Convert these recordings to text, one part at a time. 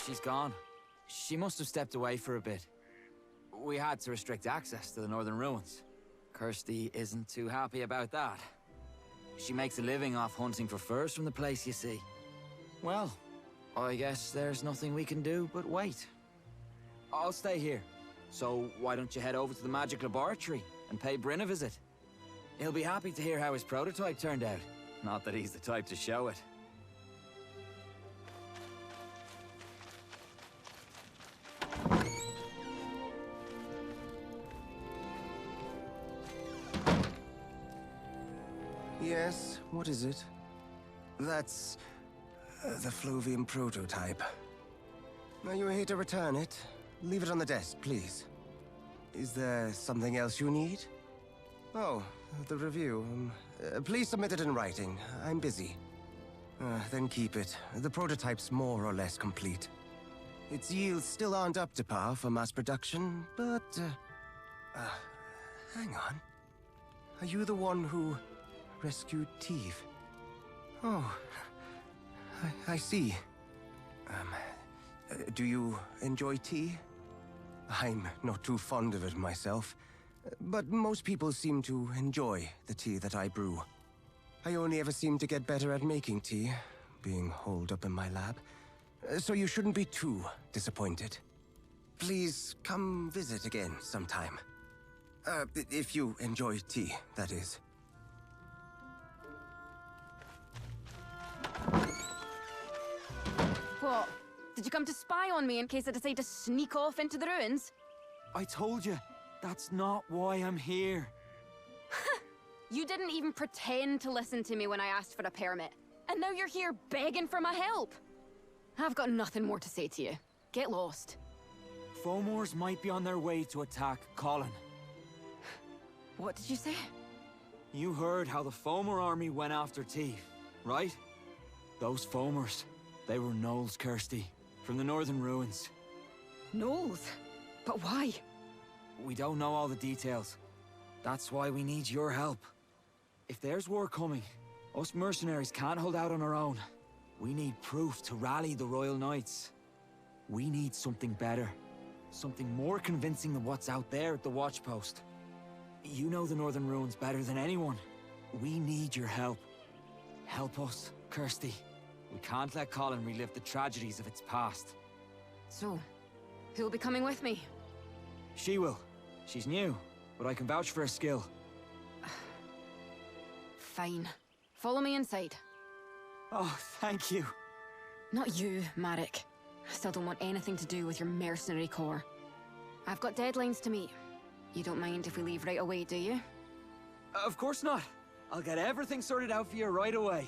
she's gone. She must have stepped away for a bit. We had to restrict access to the northern ruins. Kirstie isn't too happy about that. She makes a living off hunting for furs from the place, you see. Well, I guess there's nothing we can do but wait. I'll stay here. So why don't you head over to the magic laboratory and pay Bryn a visit? He'll be happy to hear how his prototype turned out. Not that he's the type to show it. Yes, what is it? That's the Flovian prototype. Are you here to return it? Leave it on the desk, please. Is there something else you need? Oh, the review. Please submit it in writing. I'm busy. Then keep it. The prototype's more or less complete. Its yields still aren't up to par for mass production, but... hang on. Are you the one who rescued Teve? Oh, I see. Do you enjoy tea? I'm not too fond of it myself, but most people seem to enjoy the tea that I brew. I only ever seem to get better at making tea, being holed up in my lab, so you shouldn't be too disappointed. Please come visit again sometime. If you enjoy tea, that is. What? Did you come to spy on me in case I decide to sneak off into the ruins? I told you, that's not why I'm here. You didn't even pretend to listen to me when I asked for a permit. And now you're here begging for my help. I've got nothing more to say to you. Get lost. Fomors might be on their way to attack Colin. What did you say? You heard how the Fomor army went after Teve, right? Those Fomors, they were gnolls, Kirstie, from the northern ruins. Gnolls? But why? We don't know all the details. That's why we need your help. If there's war coming, us mercenaries can't hold out on our own. We need proof to rally the Royal Knights. We need something better. Something more convincing than what's out there at the watchpost. You know the northern ruins better than anyone. We need your help. Help us, Kirstie. We can't let Colin relive the tragedies of its past. So, who'll be coming with me? She will. She's new, but I can vouch for her skill. Fine. Follow me inside. Oh, thank you. Not you, Marek. I still don't want anything to do with your mercenary corps. I've got deadlines to meet. You don't mind if we leave right away, do you? Of course not. I'll get everything sorted out for you right away.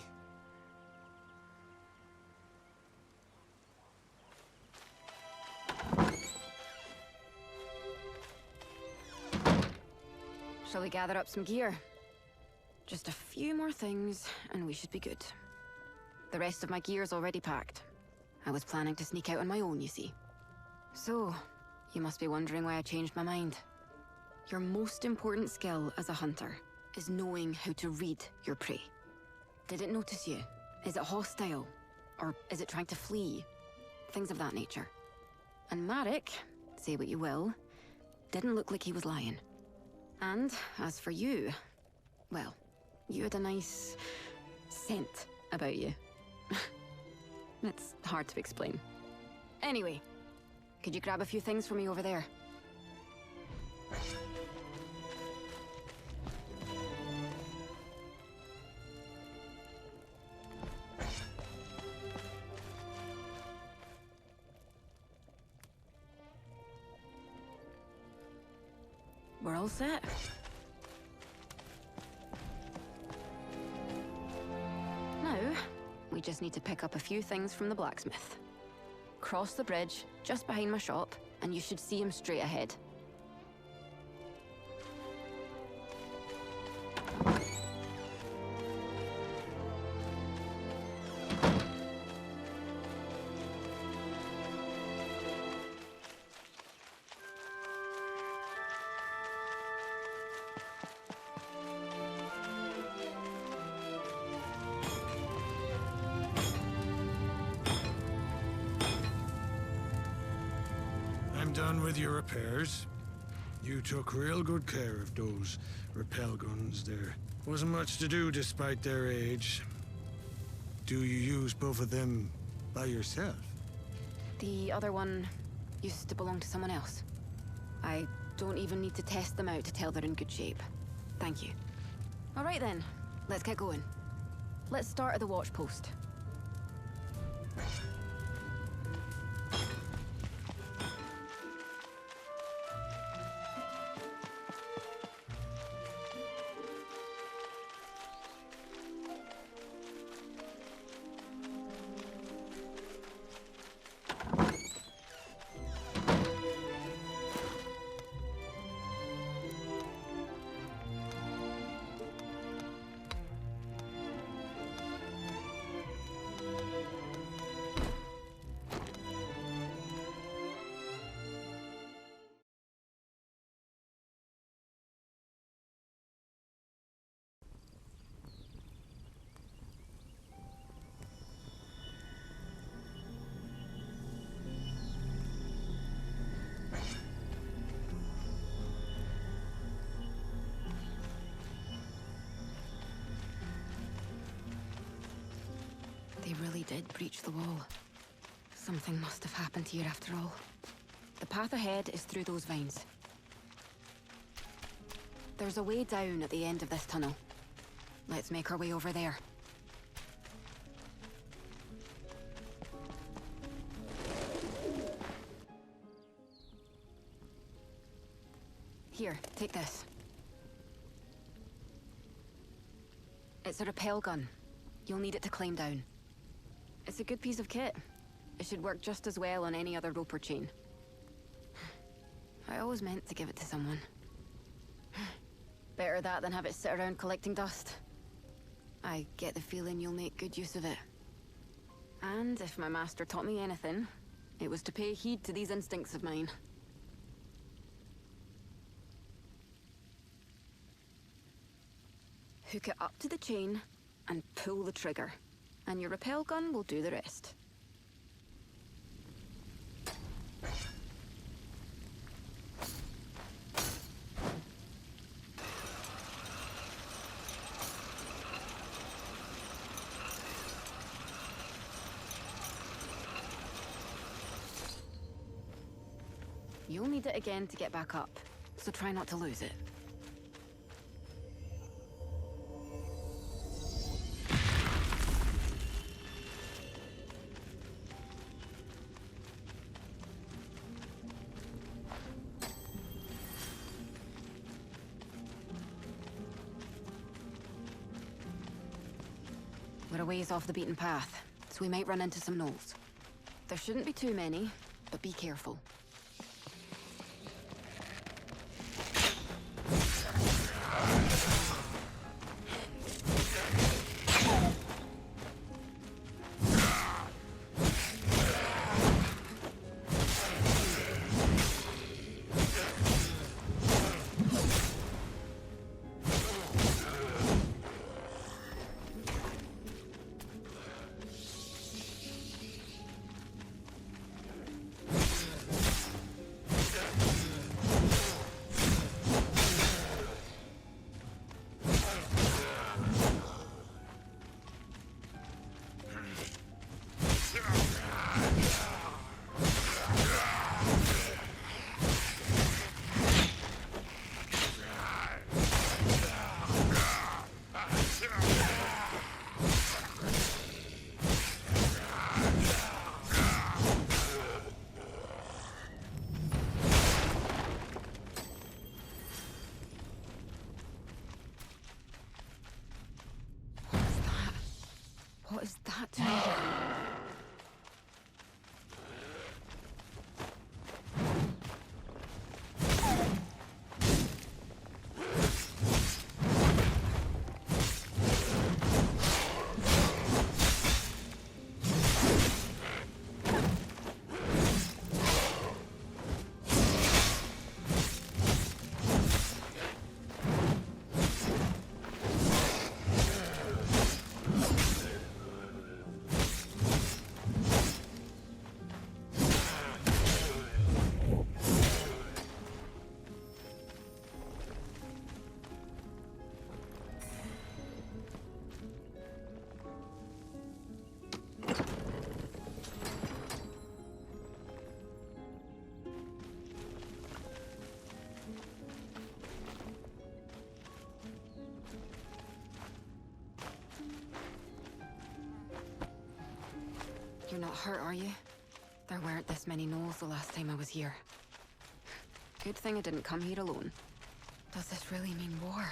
Shall we gather up some gear? Just a few more things, and we should be good. The rest of my gear's already packed. I was planning to sneak out on my own, you see. So, you must be wondering why I changed my mind. Your most important skill as a hunter is knowing how to read your prey. Did it notice you? Is it hostile? Or is it trying to flee? Things of that nature. And Marek, say what you will, didn't look like he was lying. And as for you, well, you had a nice scent about you. It's hard to explain. Anyway, could you grab a few things for me over there? We're all set. Now, we just need to pick up a few things from the blacksmith. Cross the bridge, just behind my shop, and you should see him straight ahead. done with your repairs? You took real good care of those repel guns there. Wasn't much to do despite their age. Do you use both of them by yourself? The other one used to belong to someone else. I don't even need to test them out to tell they're in good shape. Thank you. All right then, let's get going. Let's start at the watch post. They really did breach the wall. Something must have happened here after all. The path ahead is through those vines. There's a way down at the end of this tunnel. Let's make our way over there. Here, take this. It's a rappel gun. You'll need it to climb down. It's a good piece of kit. It should work just as well on any other rope or chain. I always meant to give it to someone. Better that than have it sit around collecting dust. I get the feeling you'll make good use of it. And if my master taught me anything, it was to pay heed to these instincts of mine. Hook it up to the chain and pull the trigger. And your rappel gun will do the rest. You'll need it again to get back up, so try not to lose it. We're a ways off the beaten path, so we might run into some gnolls. There shouldn't be too many, but be careful. What is that to me? You're not hurt, are you? There weren't this many gnolls the last time I was here. Good thing I didn't come here alone. Does this really mean war?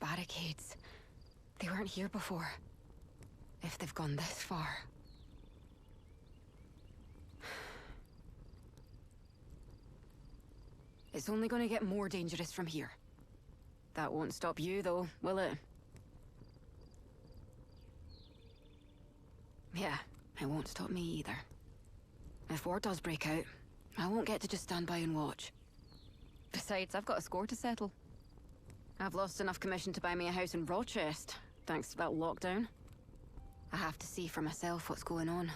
Barricades. They weren't here before. If they've gone this far. It's only gonna get more dangerous from here. That won't stop you, though, will it? Yeah, it won't stop me either. If war does break out, I won't get to just stand by and watch. Besides, I've got a score to settle. I've lost enough commission to buy me a house in Rochester, thanks to that lockdown. I have to see for myself what's going on.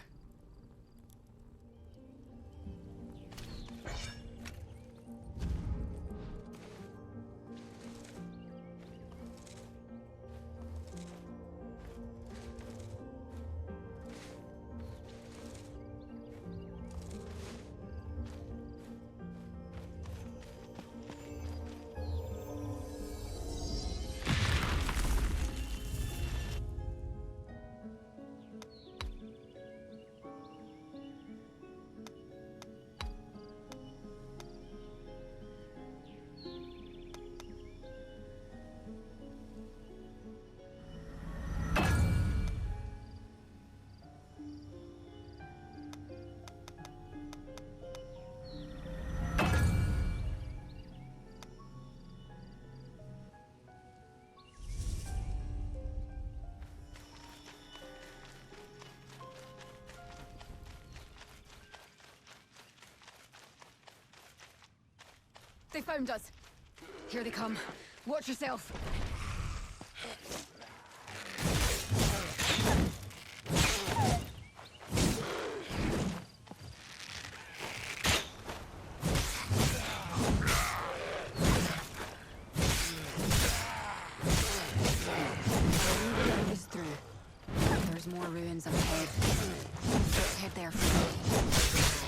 They found us. Here they come. Watch yourself. Through. There's more ruins up ahead. Let's head there first.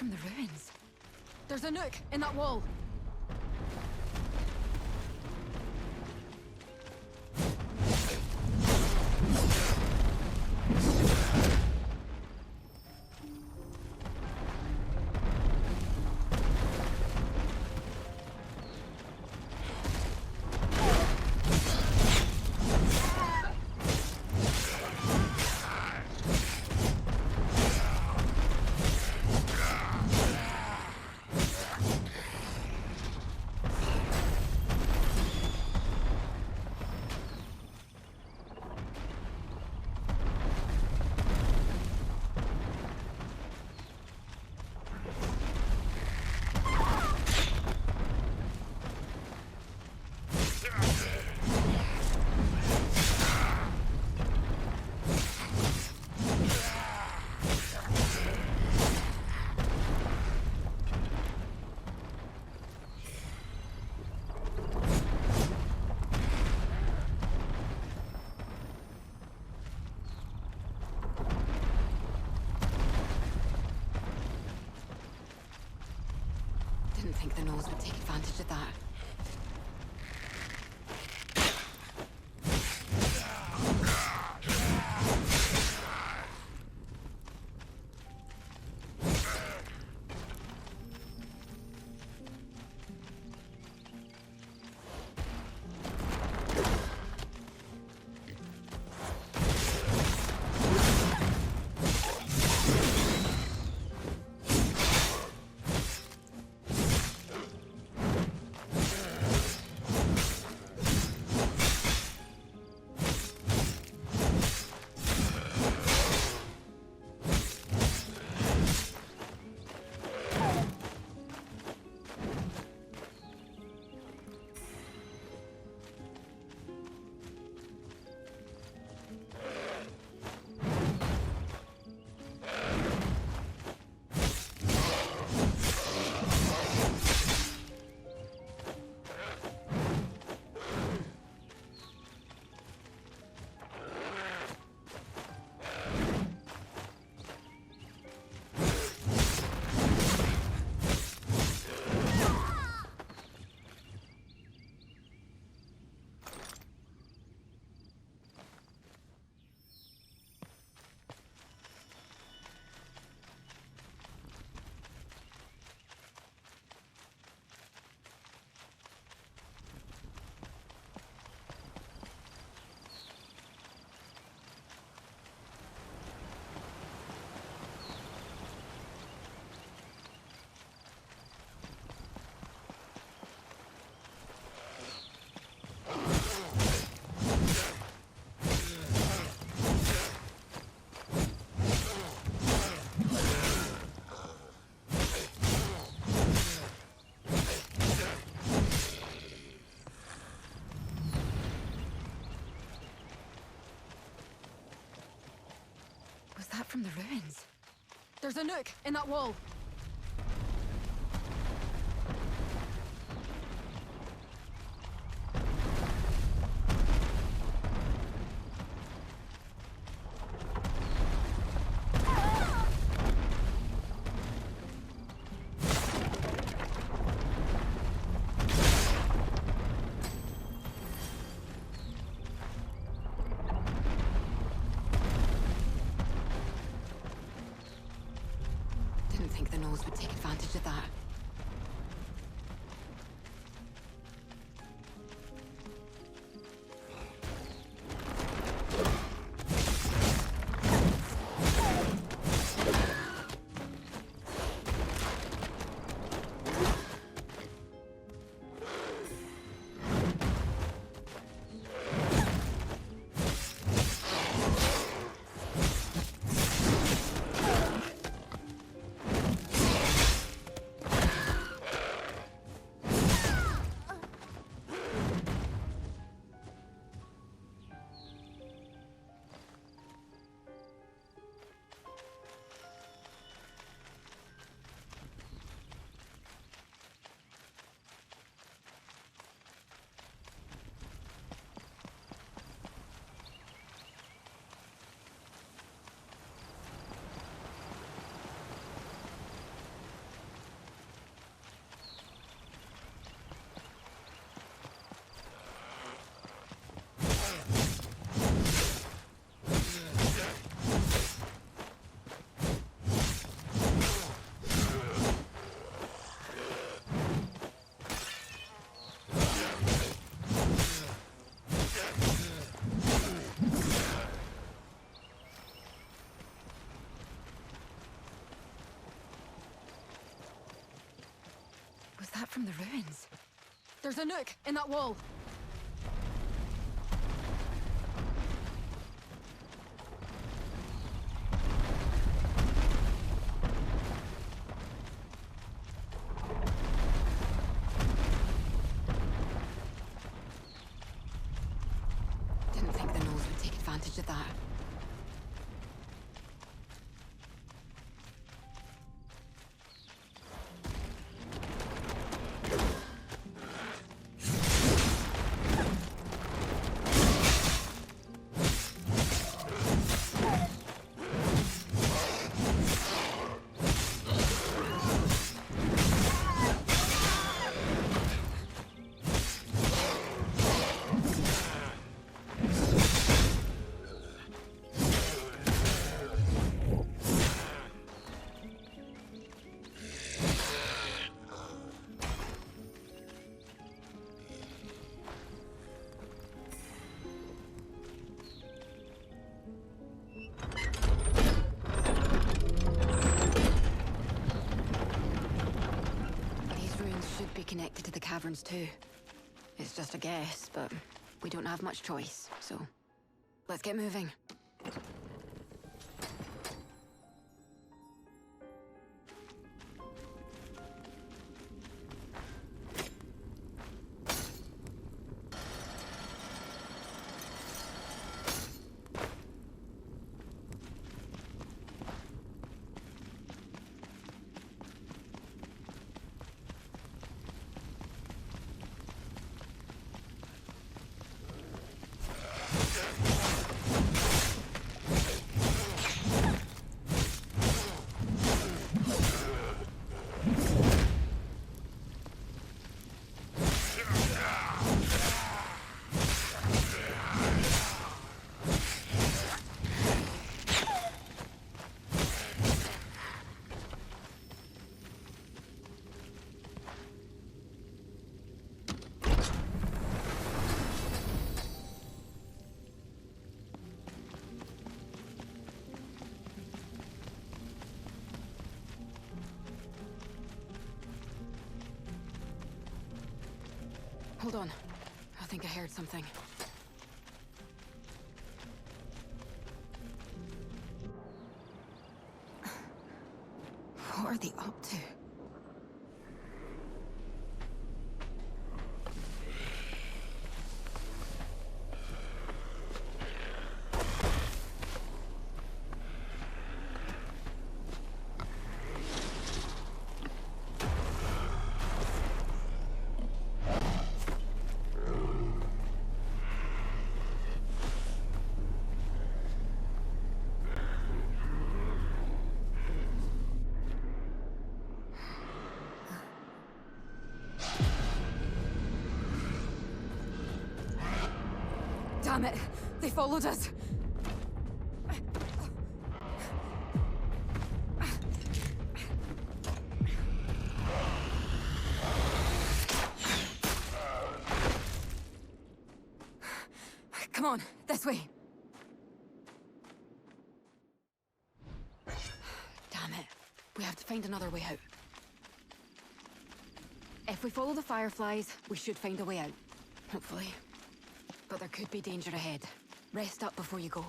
from the ruins? There's a nook in that wall. Didn't think the nose would take advantage of that. That from the ruins. There's a nook in that wall. Think the nose would take advantage of that. from the ruins. There's a nook in that wall. Didn't think the nose would take advantage of that. Connected to the caverns too. It's just a guess, but we don't have much choice, so let's get moving. Hold on. I think I heard something. What are they up to? Damn it! They followed us! Come on, this way. Damn it. We have to find another way out. If we follow the fireflies, we should find a way out. Hopefully. But there could be danger ahead. Rest up before you go.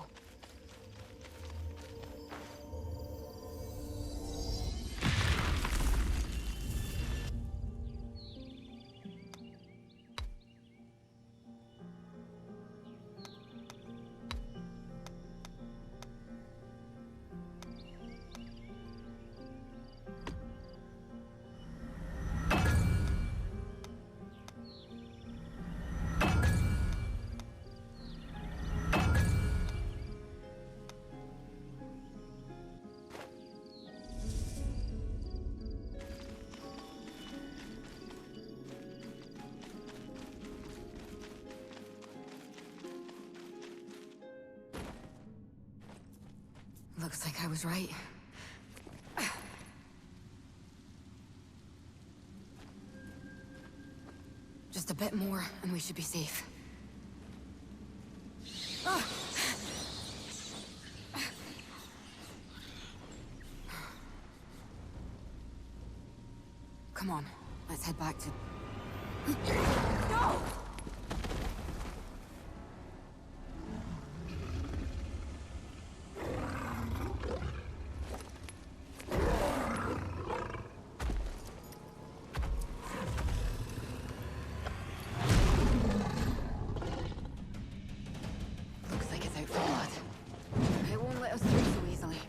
Looks like I was right. Just a bit more, and we should be safe. Come on, Let's head back to... No! Looks like it's out for blood. It won't let us through so easily.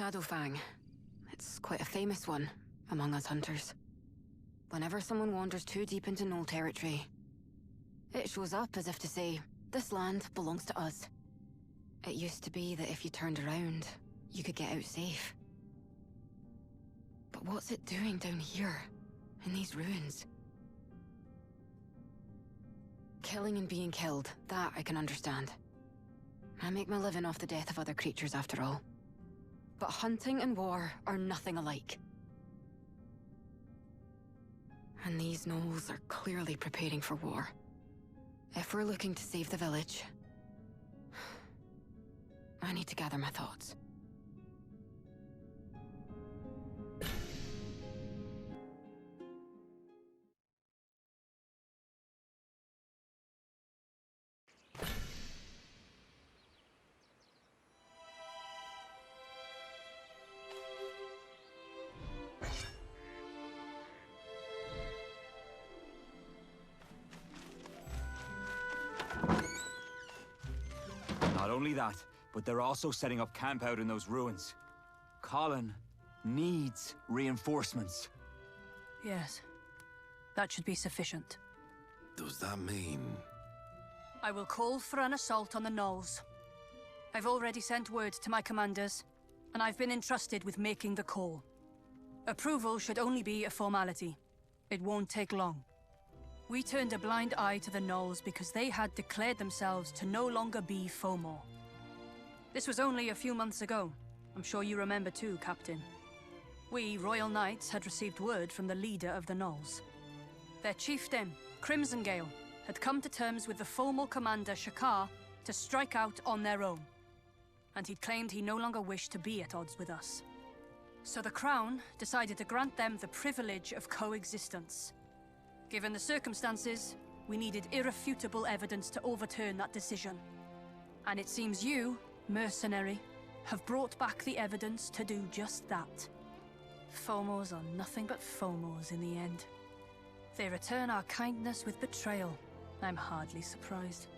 Shadowfang. It's quite a famous one among us hunters. Whenever someone wanders too deep into Knoll territory, it shows up as if to say, this land belongs to us. It used to be that if you turned around, you could get out safe. But what's it doing down here, in these ruins? Killing and being killed, that I can understand. I make my living off the death of other creatures after all. But hunting and war are nothing alike. And these gnolls are clearly preparing for war. If we're looking to save the village, I need to gather my thoughts. Not only that, but they're also setting up camp out in those ruins. Colin needs reinforcements. Yes. That should be sufficient. Does that mean... I will call for an assault on the Gnolls. I've already sent word to my commanders, and I've been entrusted with making the call. Approval should only be a formality. It won't take long. We turned a blind eye to the Gnolls because they had declared themselves to no longer be Fomor. This was only a few months ago. I'm sure you remember too, Captain. We, Royal Knights, had received word from the leader of the Gnolls. Their chieftain, Crimsongale, had come to terms with the Fomor commander, Shakar, to strike out on their own. And he'd claimed he no longer wished to be at odds with us. So the Crown decided to grant them the privilege of coexistence. Given the circumstances, we needed irrefutable evidence to overturn that decision. And it seems you, mercenary, have brought back the evidence to do just that. Fomors are nothing but Fomors in the end. They return our kindness with betrayal. I'm hardly surprised.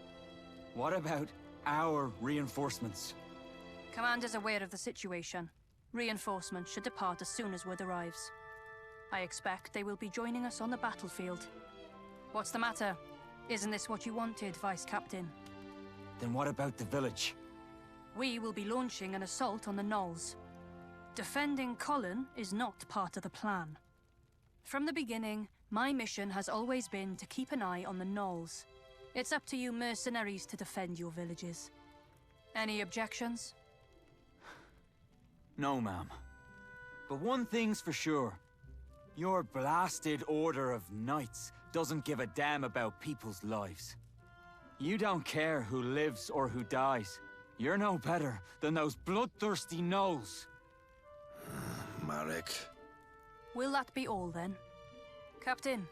What about our reinforcements? Commander's aware of the situation. Reinforcements should depart as soon as word arrives. I expect they will be joining us on the battlefield. What's the matter? Isn't this what you wanted, Vice Captain? Then what about the village? We will be launching an assault on the Gnolls. Defending Colin is not part of the plan. From the beginning, my mission has always been to keep an eye on the Gnolls. It's up to you mercenaries to defend your villages. Any objections? No, ma'am. But one thing's for sure. Your blasted order of knights doesn't give a damn about people's lives. You don't care who lives or who dies. You're no better than those bloodthirsty gnolls. Marek. Will that be all then? Captain,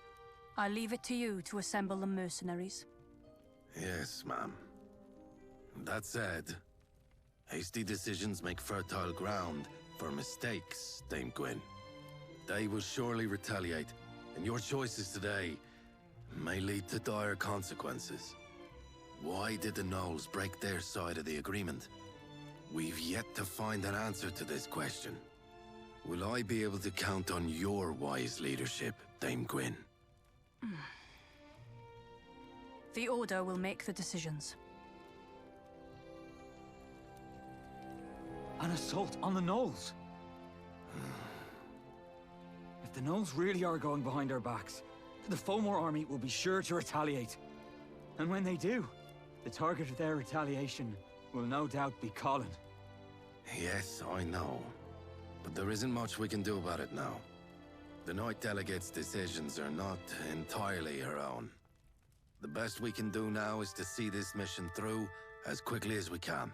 I'll leave it to you to assemble the mercenaries. Yes, ma'am. That said, hasty decisions make fertile ground for mistakes, Dame Gwyn. They will surely retaliate, and your choices today may lead to dire consequences. Why did the Gnolls break their side of the agreement? We've yet to find an answer to this question. Will I be able to count on your wise leadership, Dame Gwyn? The Order will make the decisions. An assault on the gnolls? If the gnolls really are going behind our backs, the Fomor army will be sure to retaliate. And when they do, the target of their retaliation will no doubt be Colin. Yes, I know. But there isn't much we can do about it now. The Knight Delegate's decisions are not entirely her own. The best we can do now is to see this mission through as quickly as we can.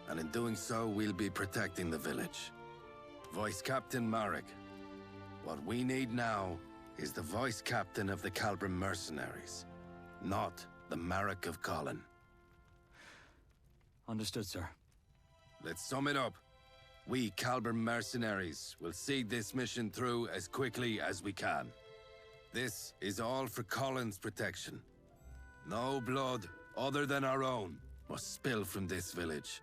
And in doing so, we'll be protecting the village. Vice Captain Marek, what we need now is the Vice Captain of the Calbrim Mercenaries, not the Marek of Colin. Understood, sir. Let's sum it up. We, Calbrim Mercenaries, will see this mission through as quickly as we can. This is all for Colin's protection. No blood, other than our own, must spill from this village.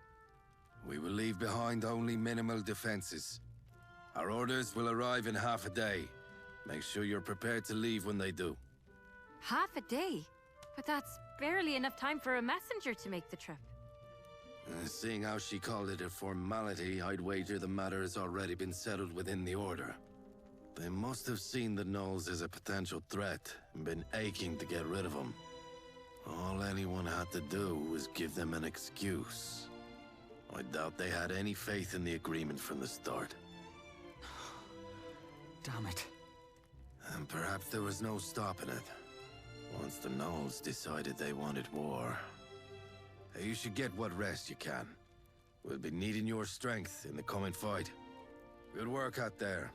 We will leave behind only minimal defenses. Our orders will arrive in half a day. Make sure you're prepared to leave when they do. Half a day? But that's barely enough time for a messenger to make the trip. Seeing how she called it a formality, I'd wager the matter has already been settled within the Order. They must have seen the Gnolls as a potential threat and been aching to get rid of them. All anyone had to do was give them an excuse. I doubt they had any faith in the agreement from the start. Damn it. And perhaps there was no stopping it. Once the Gnolls decided they wanted war. You should get what rest you can. We'll be needing your strength in the coming fight. Good work out there.